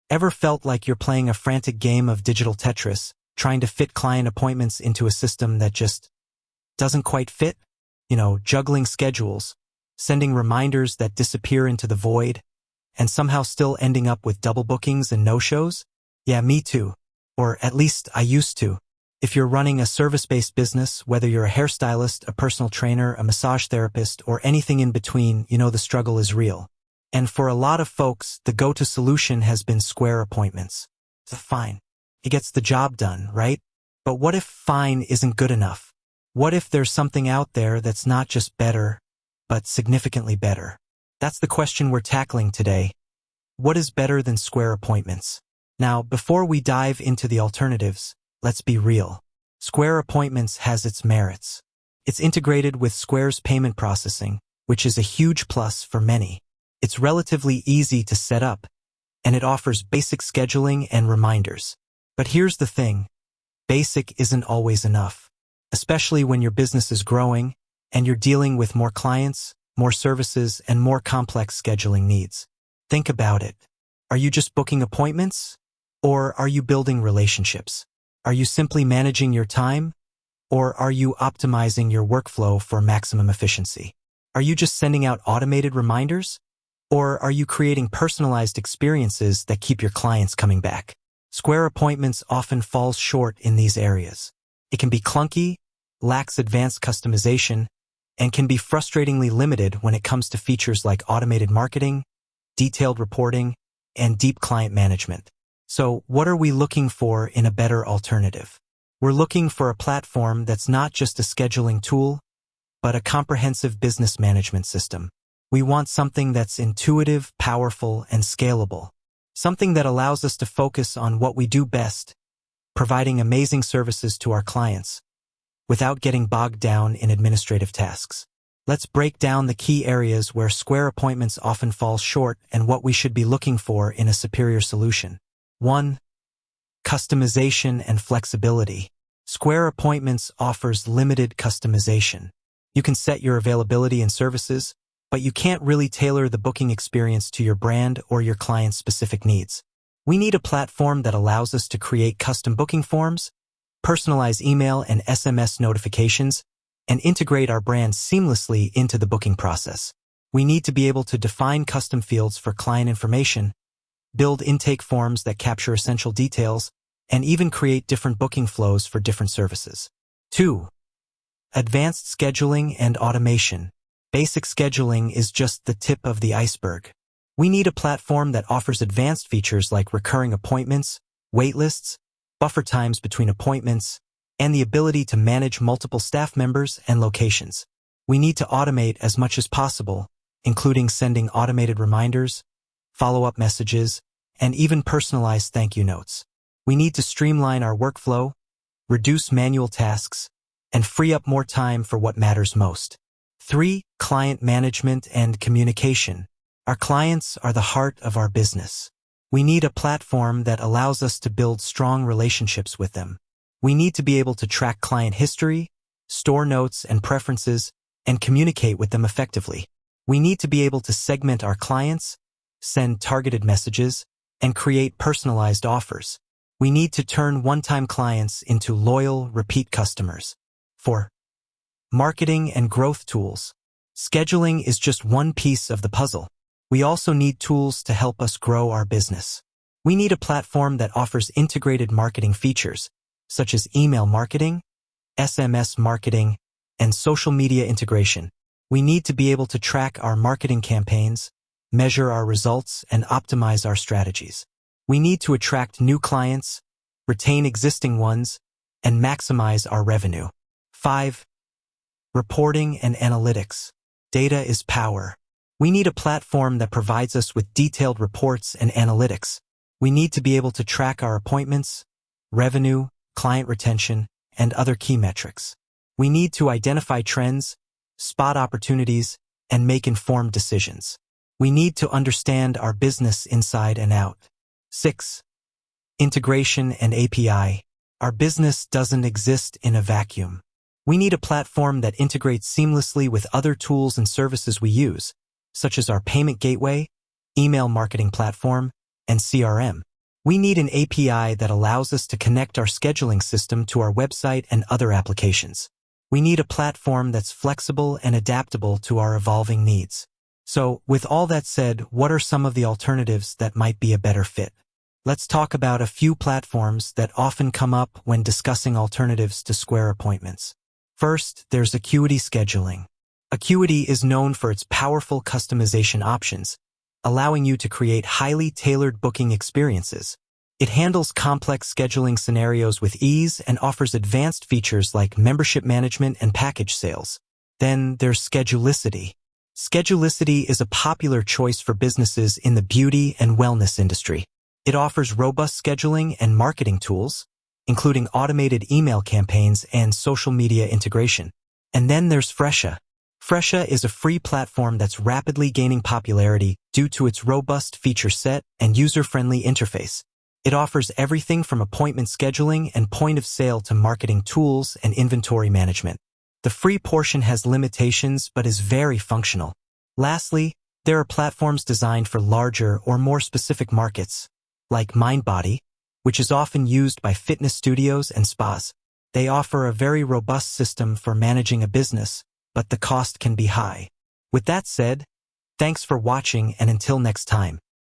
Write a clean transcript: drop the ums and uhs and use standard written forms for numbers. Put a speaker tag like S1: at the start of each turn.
S1: Ever felt like you're playing a frantic game of digital Tetris, trying to fit client appointments into a system that just doesn't quite fit? Juggling schedules, sending reminders that disappear into the void, and somehow still ending up with double bookings and no-shows? Yeah, me too. Or at least I used to. If you're running a service-based business, whether you're a hairstylist, a personal trainer, a massage therapist, or anything in between, the struggle is real. And for a lot of folks, the go-to solution has been Square appointments. So fine. It gets the job done, right? But what if fine isn't good enough? What if there's something out there that's not just better, but significantly better? That's the question we're tackling today. What is better than Square appointments? Now, before we dive into the alternatives, let's be real. Square appointments has its merits. It's integrated with Square's payment processing, which is a huge plus for many. It's relatively easy to set up, and it offers basic scheduling and reminders. But here's the thing. Basic isn't always enough, especially when your business is growing and you're dealing with more clients, more services, and more complex scheduling needs. Think about it. Are you just booking appointments? Or are you building relationships? Are you simply managing your time? Or are you optimizing your workflow for maximum efficiency? Are you just sending out automated reminders? Or are you creating personalized experiences that keep your clients coming back? Square appointments often falls short in these areas. It can be clunky, lacks advanced customization, and can be frustratingly limited when it comes to features like automated marketing, detailed reporting, and deep client management. So, what are we looking for in a better alternative? We're looking for a platform that's not just a scheduling tool, but a comprehensive business management system. We want something that's intuitive, powerful, and scalable. Something that allows us to focus on what we do best, providing amazing services to our clients, without getting bogged down in administrative tasks. Let's break down the key areas where Square appointments often fall short and what we should be looking for in a superior solution. 1. Customization and flexibility. Square appointments offers limited customization. You can set your availability and services, but you can't really tailor the booking experience to your brand or your client's specific needs. We need a platform that allows us to create custom booking forms, personalize email and SMS notifications, and integrate our brand seamlessly into the booking process. We need to be able to define custom fields for client information, build intake forms that capture essential details, and even create different booking flows for different services. 2. Advanced scheduling and automation. Basic scheduling is just the tip of the iceberg. We need a platform that offers advanced features like recurring appointments, waitlists, buffer times between appointments, and the ability to manage multiple staff members and locations. We need to automate as much as possible, including sending automated reminders, follow-up messages, and even personalized thank you notes. We need to streamline our workflow, reduce manual tasks, and free up more time for what matters most. 3. Client management and communication. Our clients are the heart of our business. We need a platform that allows us to build strong relationships with them. We need to be able to track client history, store notes and preferences, and communicate with them effectively. We need to be able to segment our clients, send targeted messages, and create personalized offers. We need to turn one-time clients into loyal, repeat customers. 4. Marketing and growth tools. Scheduling is just one piece of the puzzle. We also need tools to help us grow our business. We need a platform that offers integrated marketing features, such as email marketing, SMS marketing, and social media integration. We need to be able to track our marketing campaigns, measure our results, and optimize our strategies. We need to attract new clients, retain existing ones, and maximize our revenue. 5. Reporting and analytics. Data is power. We need a platform that provides us with detailed reports and analytics. We need to be able to track our appointments, revenue, client retention, and other key metrics. We need to identify trends, spot opportunities, and make informed decisions. We need to understand our business inside and out. 6. Integration and API. Our business doesn't exist in a vacuum. We need a platform that integrates seamlessly with other tools and services we use, such as our payment gateway, email marketing platform, and CRM. We need an API that allows us to connect our scheduling system to our website and other applications. We need a platform that's flexible and adaptable to our evolving needs. So, with all that said, what are some of the alternatives that might be a better fit? Let's talk about a few platforms that often come up when discussing alternatives to Square appointments. First, there's Acuity Scheduling. Acuity is known for its powerful customization options, allowing you to create highly tailored booking experiences. It handles complex scheduling scenarios with ease and offers advanced features like membership management and package sales. Then there's Schedulicity. Schedulicity is a popular choice for businesses in the beauty and wellness industry. It offers robust scheduling and marketing tools, including automated email campaigns and social media integration. And then there's Fresha. Fresha is a free platform that's rapidly gaining popularity due to its robust feature set and user-friendly interface. It offers everything from appointment scheduling and point-of-sale to marketing tools and inventory management. The free portion has limitations but is very functional. Lastly, there are platforms designed for larger or more specific markets, like MindBody, which is often used by fitness studios and spas. They offer a very robust system for managing a business, but the cost can be high. With that said, thanks for watching, and until next time.